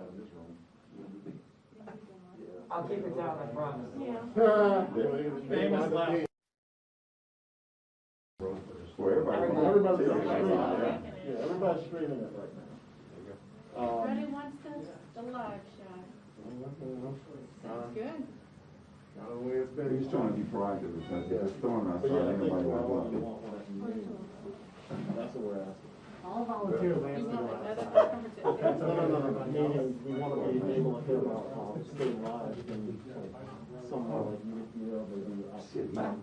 out of this room. I'll keep it down, I promise. Yeah. Famous last. Everybody's streaming it right now. Everybody wants the live shot. Sounds good. He's trying to be proactive because if it's storm outside, anybody will go. That's what we're asking. All volunteer You lands want go another outside. conversation? No. Meaning, we want to be able to hear about staying live and somewhere like you know, maybe Shit, man.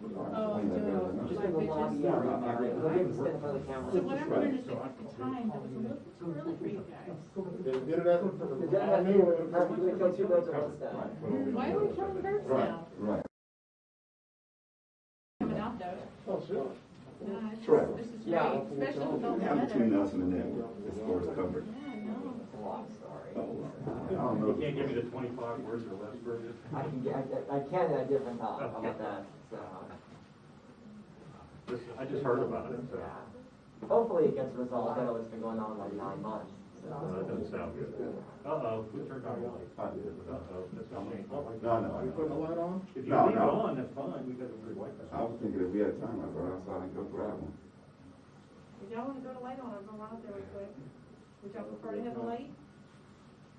Just in the lobby area. We'll get to stand in front of the camera. So what I'm going to do at the time, that was a little too early for you guys. Did it ever? We kill two birds with one stone. Why are we killing birds now? Right. Coming out though. Oh, sure. Trevor. This is Yeah. great, especially with all the Yeah, between weather. us and the network, as far as coverage. Yeah, I know. It's a long story. I don't know. You can't give me the 25 words or less version. I can at a different time. How about that? So, I just heard about it, so yeah. Hopefully it gets resolved. I know it's been going on like 9 months. So. that doesn't sound good. Uh-oh, who turned on the light? I did. Uh-oh, that's not me. No. Are you putting the light on? If you No, leave it no. on, that's fine, we got a good light. I was thinking if we had time, I'd go outside and go grab one. If y'all want to go to light on, I'll go out there real quick. Would y'all prefer to have a light?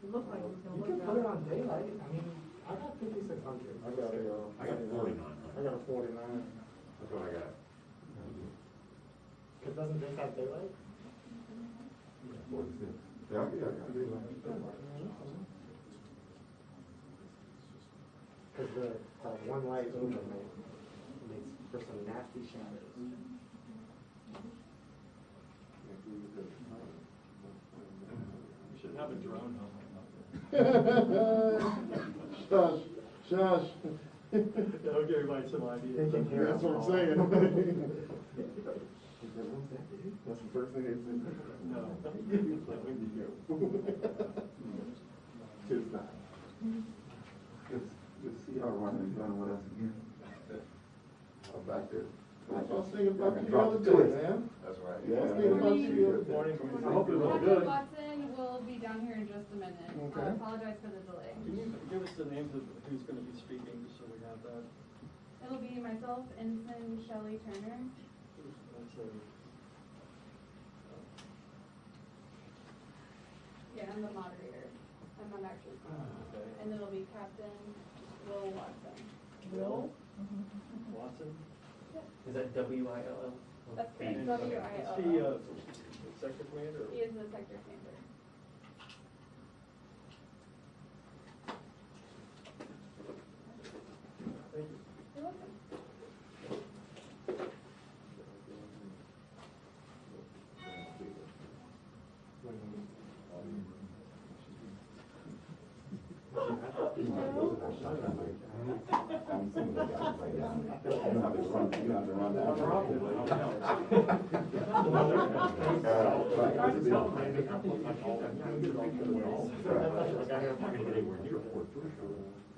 It looked like it was You going can to put it look on daylight. I mean, I got 5600. I got a, I got 49. I got a 49. That's what I got. Because doesn't this have daylight? What is it? Yeah, yeah. Because the one light movement makes for some nasty shadows. We should have a drone home. Shush, shush. That'll give everybody some ideas. That's what I'm saying. That's the first thing they say. No. Tis not. Just see y'all running and gun with us again. I'm back there. I was thinking about you the Drop other the day, twist. man. That's right. Yeah, I was thinking about you the other day. Morning. I hope it looks Dr. good. Watson will be down here in just a minute. Okay. I apologize for the delay. Can you give us the names of who's going to be speaking, just so we have that? It'll be myself, Ensign Shelley Turner. That's Yeah, I'm the moderator. I'm not actually speaking. Okay. And then it'll be Captain Will Watson. Will Watson? Is that W-I-L-L? That's And correct. is W-I-L-L. he sector commander? He is the sector commander. Thank you. You're welcome.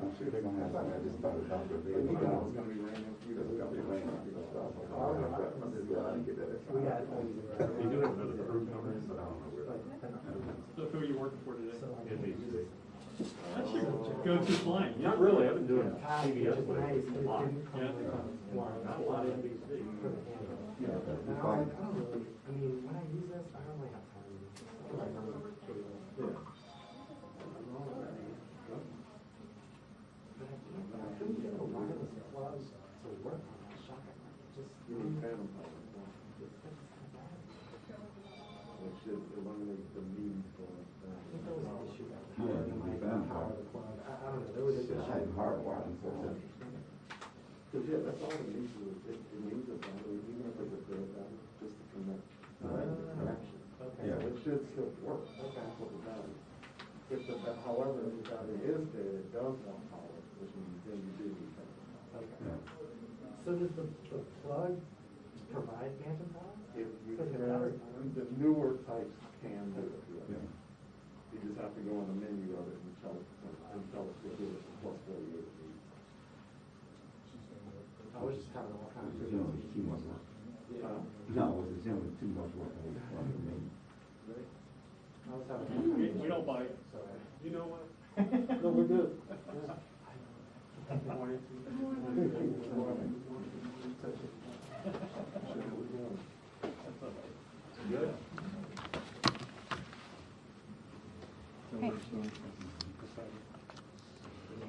I'm sure they're gonna have something. I just thought about it. It's gonna be raining. It's gonna be raining. I'm just glad I didn't get that. We do have another crew coming in, but I don't know where. So who are you working for today? NBC. That's your go-to client. Not really, I've been doing CBS Which is lately. nice, but it A lot. didn't come Yeah. from Not a lot of NBC. for the handle. Yeah, Now, I don't really, I mean, when I use this, I don't really have time to use this. Like, I'm not cable. But I couldn't get a wireless plug to work on that shotgun. Just, You need phantom power. It should eliminate the need for. I think there was an issue that was Yeah, happening, we like, found power out. the plug. I don't know, there was an Shit, I had issue. hard wiring for that. Cause yeah, that's all it needs is, it needs a battery, even if it's a dead battery, just to connect. Connection. Okay. Yeah. It should still work, that's what the battery. If the, however, if the battery is dead, it does want power, which means then you do need phantom power. Okay. Yeah. So does the plug provide phantom power? If you So the can, battery- the newer types can do it, yes. Yeah. You just have to go on the menu of it and tell it to do it plus 48 feet. I was just having all kinds of. You know, it's too much work. No, it was generally too much work for me. I was having all kinds of. We don't buy it. So, You know we're good.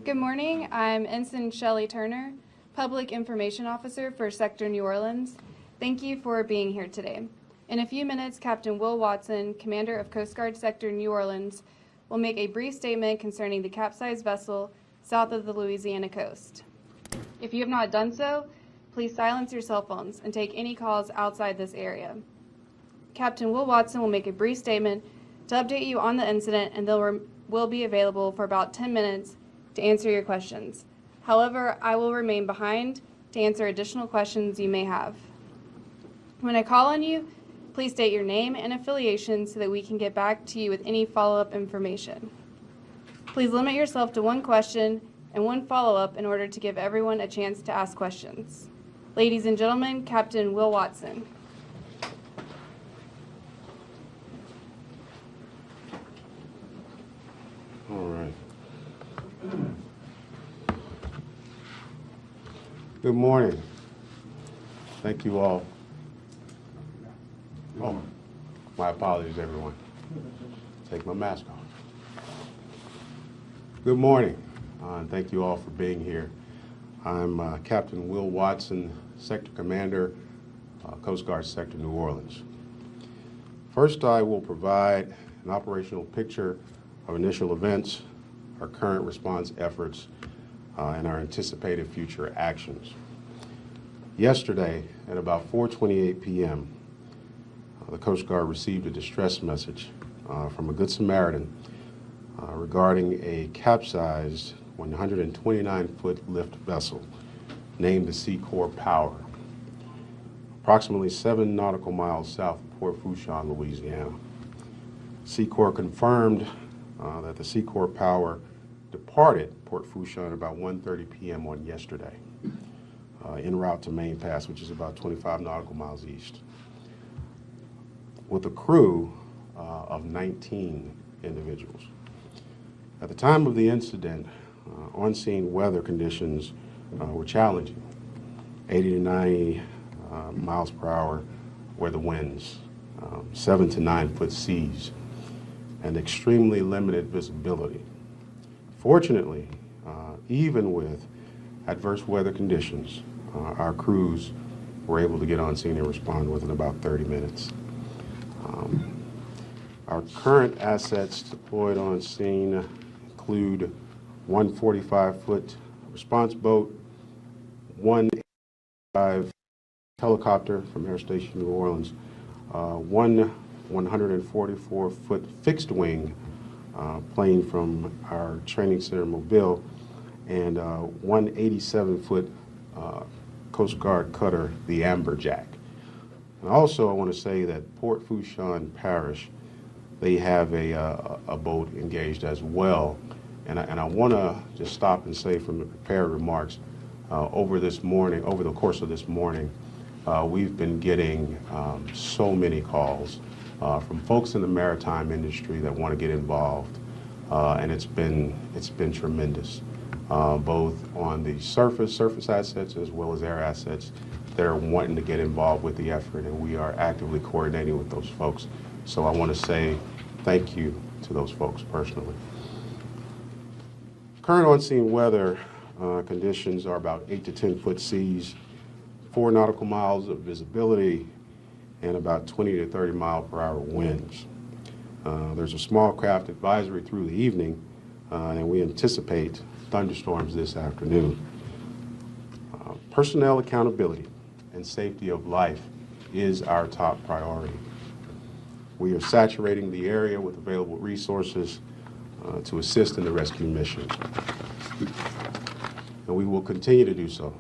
Good morning. I'm Ensign Shelley Turner, Public Information Officer for Sector New Orleans. Thank you for being here today. In a few minutes, Captain Will Watson, Commander of Coast Guard Sector New Orleans, will make a brief statement concerning the capsized vessel south of the Louisiana coast. If you have not done so, please silence your cell phones and take any calls outside this area. Captain Will Watson will make a brief statement to update you on the incident, and will be available for about 10 minutes to answer your questions. However, I will remain behind to answer additional questions you may have. When I call on you, please state your name and affiliation so that we can get back to you with any follow-up information. Please limit yourself to one question and one follow-up in order to give everyone a chance to ask questions. Ladies and gentlemen, Captain Will Watson. All right. Good morning. Thank you all. Oh, my apologies, everyone. Take my mask off. Good morning, and thank you all for being here. I'm Captain Will Watson, Sector Commander, Coast Guard Sector New Orleans. First, I will provide an operational picture of initial events, our current response efforts, and our anticipated future actions. Yesterday, at about 4:28 p.m., the Coast Guard received a distress message from a Good Samaritan regarding a capsized 129-foot lift vessel named the Seacorp Power, approximately 7 nautical miles south of Port Fourchon, Louisiana. Seacorp confirmed that the Seacorp Power departed Port Fourchon about 1:30 p.m. on yesterday, en route to Main Pass, which is about 25 nautical miles east, with a crew of 19 individuals. At the time of the incident, on-scene weather conditions were challenging. 80 to 90 miles per hour were the winds, 7 to 9 foot seas, and extremely limited visibility. Fortunately, even with adverse weather conditions, our crews were able to get on scene and respond within about 30 minutes. Our current assets deployed on scene include one 45-foot response boat, one 85 helicopter from Air Station New Orleans, one 144-foot fixed wing plane from our training center Mobile, and one 87-foot Coast Guard cutter, the Amberjack. And also, I want to say that Port Fourchon Parish, they have a boat engaged as well. And I want to just stop and say from the prepared remarks, over the course of this morning, we've been getting so many calls from folks in the maritime industry that want to get involved, and it's been tremendous, both on the surface assets as well as air assets that are wanting to get involved with the effort, and we are actively coordinating with those folks. So I want to say thank you to those folks personally. Current on-scene weather conditions are about 8 to 10 foot seas, 4 nautical miles of visibility, and about 20 to 30 mile per hour winds. There's a small craft advisory through the evening, and we anticipate thunderstorms this afternoon. Personnel accountability and safety of life is our top priority. We are saturating the area with available resources to assist in the rescue mission, and we will continue to do so.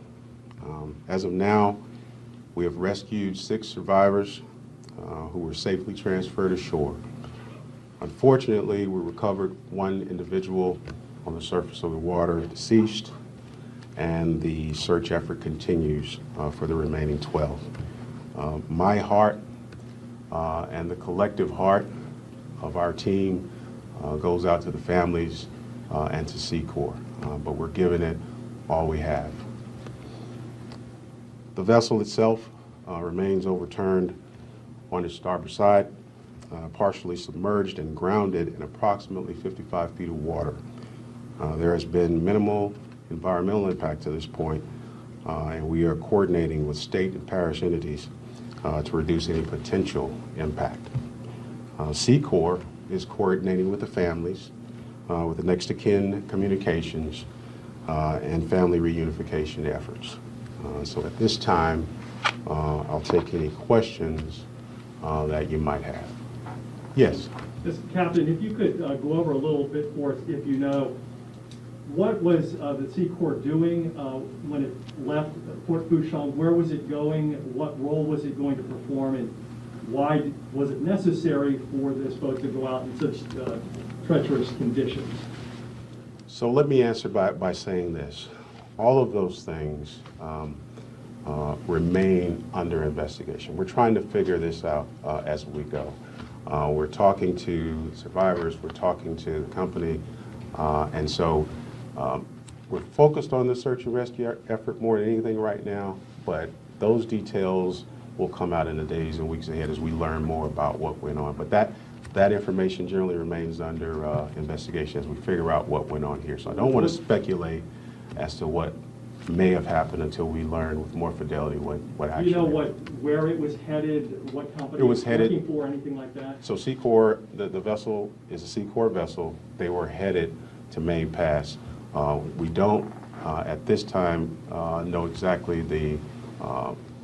As of now, we have rescued 6 survivors who were safely transferred ashore. Unfortunately, we recovered 1 individual on the surface of the water deceased, and the search effort continues for the remaining 12. My heart and the collective heart of our team goes out to the families and to Sea Corps, but we're giving it all we have. The vessel itself remains overturned on its starboard side, partially submerged and grounded in approximately 55 feet of water. There has been minimal environmental impact to this point, and we are coordinating with state and parish entities to reduce any potential impact. Sea Corps is coordinating with the families, with the next of kin communications, and family reunification efforts. So at this time, I'll take any questions that you might have. Yes? Yes, Captain, if you could go over a little bit for us, if you know, what was the Sea Corps doing when it left Port Fourchon? Where was it going? What role was it going to perform? And why was it necessary for this boat to go out in such treacherous conditions? So let me answer by saying this. All of those things remain under investigation. We're trying to figure this out as we go. We're talking to survivors, we're talking to the company, and so we're focused on the search and rescue effort more than anything right now, but those details will come out in the days and weeks ahead as we learn more about what went on. But that information generally remains under investigation as we figure out what went on here. So I don't want to speculate as to what may have happened until we learn with more fidelity what actually Do you know happened. where it was headed, what company It was headed, looking for, anything like that? So Sea Corps, the vessel is a Sea Corps vessel. They were headed to Main Pass. We don't, at this time, know exactly the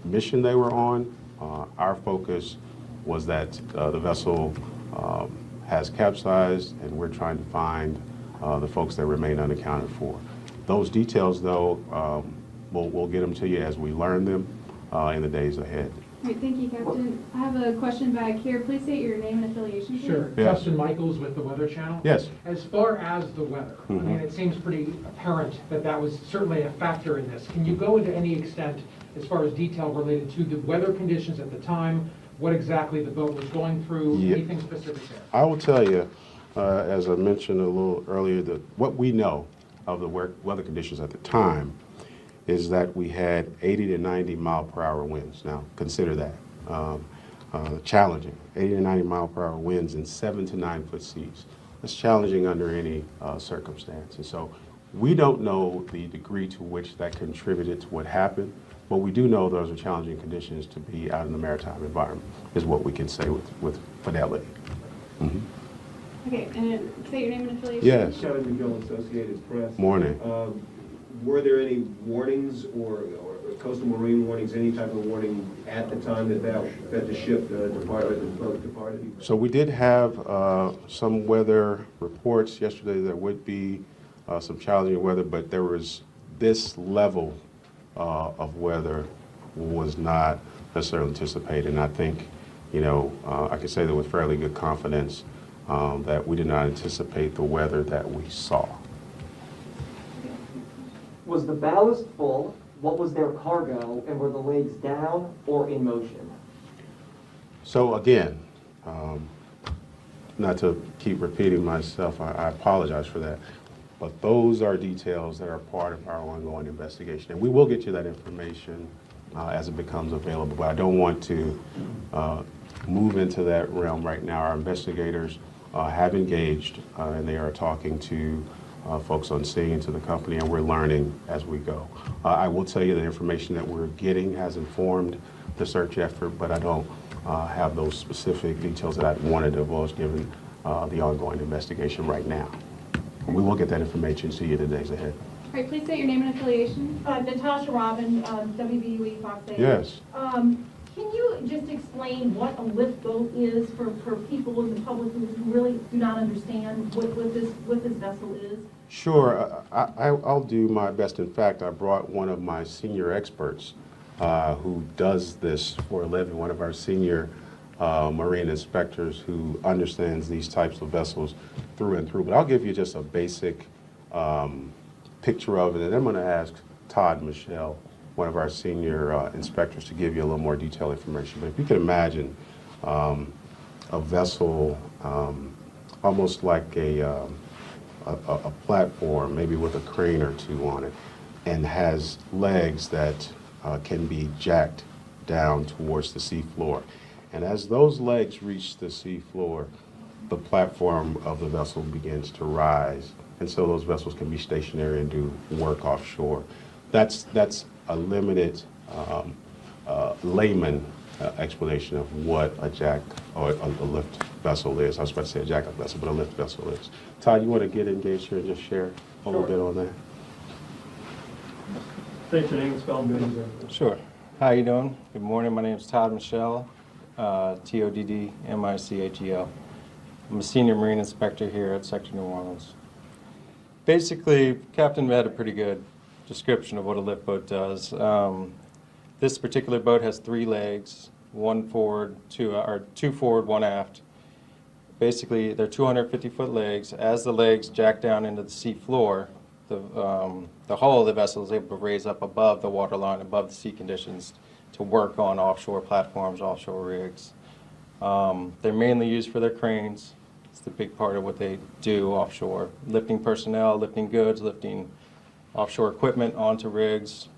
mission they were on. Our focus was that the vessel has capsized, and we're trying to find the folks that remain unaccounted for. Those details, though, we'll get them to you as we learn them in the days ahead. All right, thank you, Captain. I have a question back here. Please state your name and affiliation, please. Sure. Yes. Justin Michaels with the Weather Channel. Yes. As far as the weather, I Mhm. mean, it seems pretty apparent that that was certainly a factor in this. Can you go into any extent as far as detail related to the weather conditions at the time, what exactly the boat was going through, anything specific there? I will tell you, as I mentioned a little earlier, that what we know of the weather conditions at the time is that we had 80 to 90 mile per hour winds. Now, consider that. Challenging, 80 to 90 mile per hour winds in 7 to 9 foot seas. That's challenging under any circumstance. And so we don't know the degree to which that contributed to what happened, but we do know those are challenging conditions to be out in the maritime environment, is what we can say with fidelity. Mm-hmm. Okay, and state your name and affiliation. Yes. Kevin McGill, Associated Press. Morning. Were there any warnings or coastal marine warnings, any type of warning at the time that the ship departed, the boat departed? So we did have some weather reports yesterday. There would be some challenging weather, but there was this level of weather was not necessarily anticipated. And I think, you know, I can say that with fairly good confidence that we did not anticipate the weather that we saw. Was the ballast full? What was their cargo? And were the legs down or in motion? So again, not to keep repeating myself, I apologize for that, but those are details that are part of our ongoing investigation. And we will get you that information as it becomes available, but I don't want to move into that realm right now. Our investigators have engaged and they are talking to folks on scene, to the company, and we're learning as we go. I will tell you the information that we're getting has informed the search effort, but I don't have those specific details that I'd want to divulge given the ongoing investigation right now. We will get that information to you in the days ahead. All right, please state your name and affiliation. Natasha Robin, WVUE Fox 8. Yes. Can you just explain what a lift boat is for people in the public who really do not understand what this vessel is? Sure, I'll do my best. In fact, I brought one of my senior experts who does this for a living, one of our senior marine inspectors who understands these types of vessels through and through. But I'll give you just a basic picture of it, and I'm going to ask Todd Michelle, one of our senior inspectors, to give you a little more detailed information. But if you can imagine a vessel almost like a a platform, maybe with a crane or two on it, and has legs that can be jacked down towards the seafloor. And as those legs reach the seafloor, the platform of the vessel begins to rise. And so those vessels can be stationary and do work offshore. That's a limited layman explanation of what a jack or a lift vessel is. I was about to say a jack-up vessel, but a lift vessel is. Todd, you want to get engaged here and just share a little bit on that? State your name and spell and Sure. How you doing? Good morning. My name is Todd Michel, Toddmichel. I'm a senior marine inspector here at Sector New Orleans. Basically, Captain had a pretty good description of what a lift boat does. This particular boat has 3 legs, two forward, 1 aft. Basically, they're 250-foot legs. As the legs jack down into the sea floor, the hull of the vessel is able to raise up above the waterline, above the sea conditions, to work on offshore platforms, offshore rigs. They're mainly used for their cranes. It's the big part of what they do offshore. Lifting personnel, lifting goods, lifting offshore equipment onto rigs.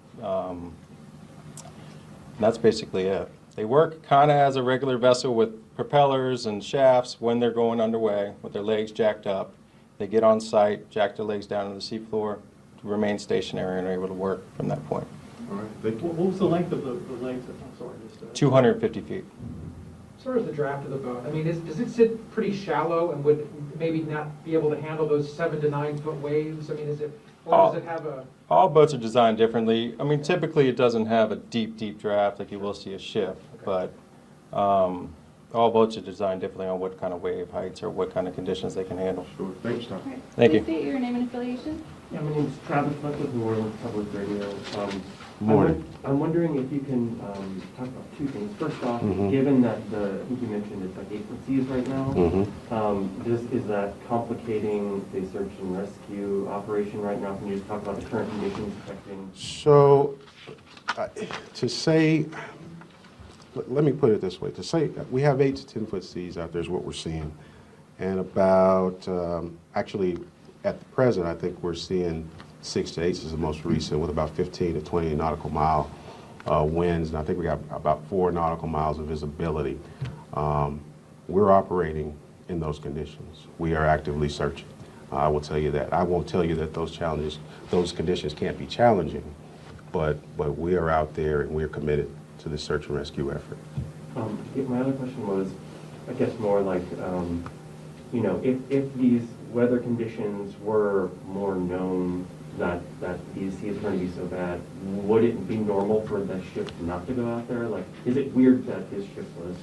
That's basically it. They work kind of as a regular vessel with propellers and shafts when they're going underway with their legs jacked up. They get on site, jack their legs down to the seafloor, remain stationary, and are able to work from that point. All right, thank you. What was the length of the legs? I'm sorry, just 250 feet. As far as the draft of the boat, I mean, does it sit pretty shallow and would maybe not be able to handle those 7 to 9 foot waves? I mean, does it have a... All boats are designed differently. I mean, typically it doesn't have a deep draft like you will see a ship, but all boats are designed differently on what kind of wave heights or what kind of conditions they can handle. Sure. Thanks, Todd. All right. Thank you. Please state your name and affiliation. Yeah, my name is Travis Buck with New Orleans Public Radio. Morning. I'm wondering if you can talk about 2 things. First off, Mhm. given that I think you mentioned it's like 8 foot seas right now, is that complicating the search and rescue operation right now? Can you just talk about the current conditions affecting? So, to say, let me put it this way. To say we have 8 to 10 foot seas out there is what we're seeing. And about, actually, at the present, I think we're seeing 6 to 8 is the most recent, with about 15 to 20 nautical mile winds. And I think we got about 4 nautical miles of visibility. We're operating in those conditions. We are actively searching. I will tell you that. I won't tell you that those conditions can't be challenging, but we are out there and we're committed to the search and rescue effort. My other question was, I guess more like, you know, if these weather conditions were more known, that these seas are going to be so bad, would it be normal for the ship not to go out there? Like, is it weird that this ship was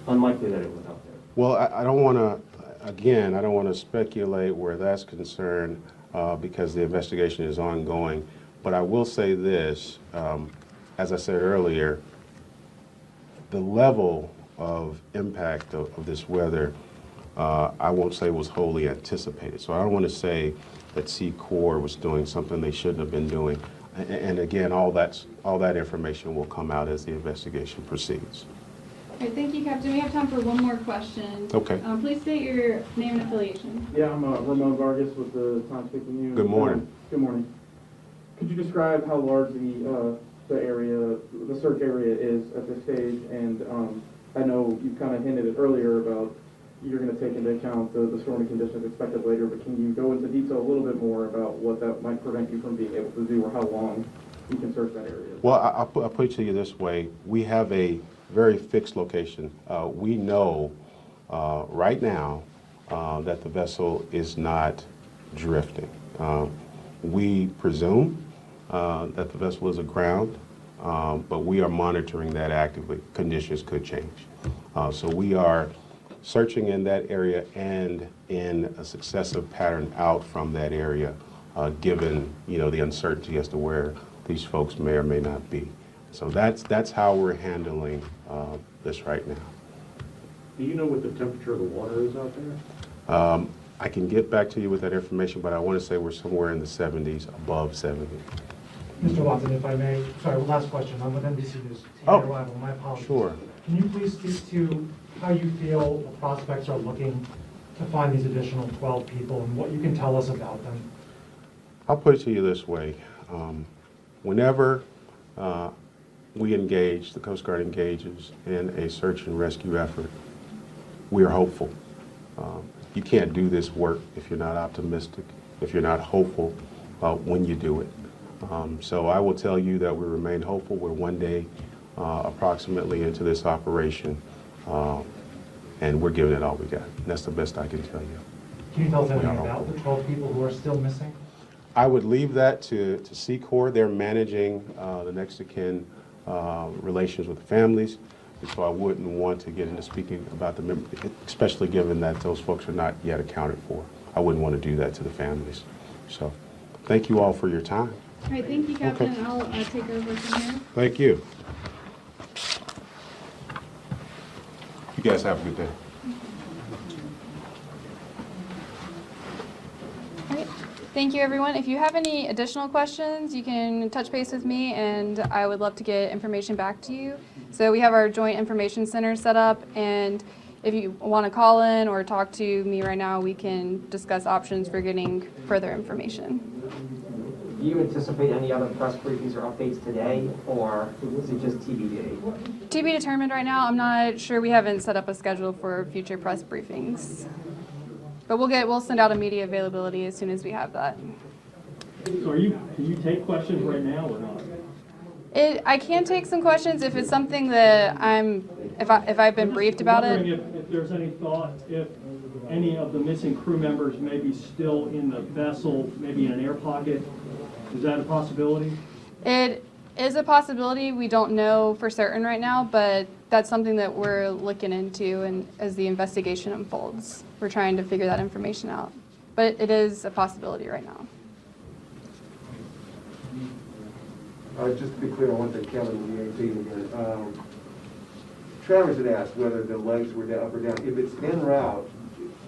unlikely that it was out there? Well, I don't want to, again, I don't want to speculate where that's concerned because the investigation is ongoing. But I will say this, as I said earlier, the level of impact of this weather, I won't say was wholly anticipated. So I don't want to say that Sea Corps was doing something they shouldn't have been doing. And again, all that information will come out as the investigation proceeds. All right, thank you, Captain. We have time for one more question. Okay. Please state your name and affiliation. Yeah, I'm Ramon Vargas with the Times-Picayune News. Good morning. Good morning. Could you describe how large the search area is at this stage? And I know you kind of hinted it earlier about you're going to take into account the stormy conditions expected later, but can you go into detail a little bit more about what that might prevent you from being able to do, or how long you can search that area? Well, I'll put it to you this way. We have a very fixed location. We know right now that the vessel is not drifting. We presume that the vessel is aground, but we are monitoring that actively. Conditions could change. So we are searching in that area and in a successive pattern out from that area, given the uncertainty as to where these folks may or may not be. So that's how we're handling this right now. Do you know what the temperature of the water is out there? I can get back to you with that information, but I want to say we're somewhere in the 70s, above 70. Mr. Watson, if I may, sorry, last question. I'm with NBC News. Oh, Arrival. My apologies. sure. Can you please speak to how you feel the prospects are looking to find these additional 12 people and what you can tell us about them? I'll put it to you this way. Whenever we engage, the Coast Guard engages in a search and rescue effort, we are hopeful. You can't do this work if you're not optimistic, if you're not hopeful when you do it. So I will tell you that we remain hopeful. We're one day approximately into this operation, and we're giving it all we got. And that's the best I can tell you. Can you tell us anything are about hopeful. the 12 people who are still missing? I would leave that to Corps. They're managing the next of kin relations with the families, and so I wouldn't want to get into speaking about the members, especially given that those folks are not yet accounted for. I wouldn't want to do that to the families. So thank you all for your time. All right, thank you, Captain. Okay. I'll take over from here. Thank you. You guys have a good day. All right. Thank you, everyone. If you have any additional questions, you can touch base with me, and I would love to get information back to you. So we have our Joint Information Center set up, and if you want to call in or talk to me right now, we can discuss options for getting further information. Do you anticipate any other press briefings or updates today, or is it just TBD? To be determined right now. I'm not sure. We haven't set up a schedule for future press briefings. But we'll send out a media availability as soon as we have that. So can you take questions right now or not? I can take some questions if it's something that if I've been briefed about I'm it. wondering if there's any thought, if any of the missing crew members may be still in the vessel, maybe in an air pocket. Is that a possibility? It is a possibility. We don't know for certain right now, but that's something that we're looking into, and as the investigation unfolds, we're trying to figure that information out. But it is a possibility right now. Just to be clear, I want to Kevin, the 18 again. Travis had asked whether the legs were up or down. If it's en route,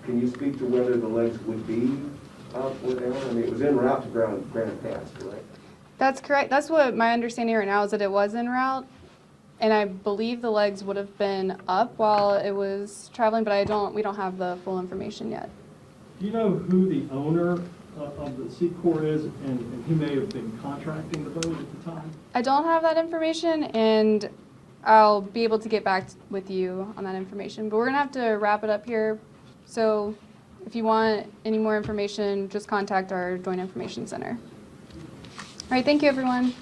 can you speak to whether the legs would be up or down? I mean, it was en route to Granite Pass, correct? That's correct. That's what my understanding right now is, that it was en route, and I believe the legs would have been up while it was traveling, but we don't have the full information yet. Do you know who the owner of the Sea Corps is and who may have been contracting the boat at the time? I don't have that information, and I'll be able to get back with you on that information. But we're going to have to wrap it up here. So if you want any more information, just contact our Joint Information Center. All right, thank you, everyone.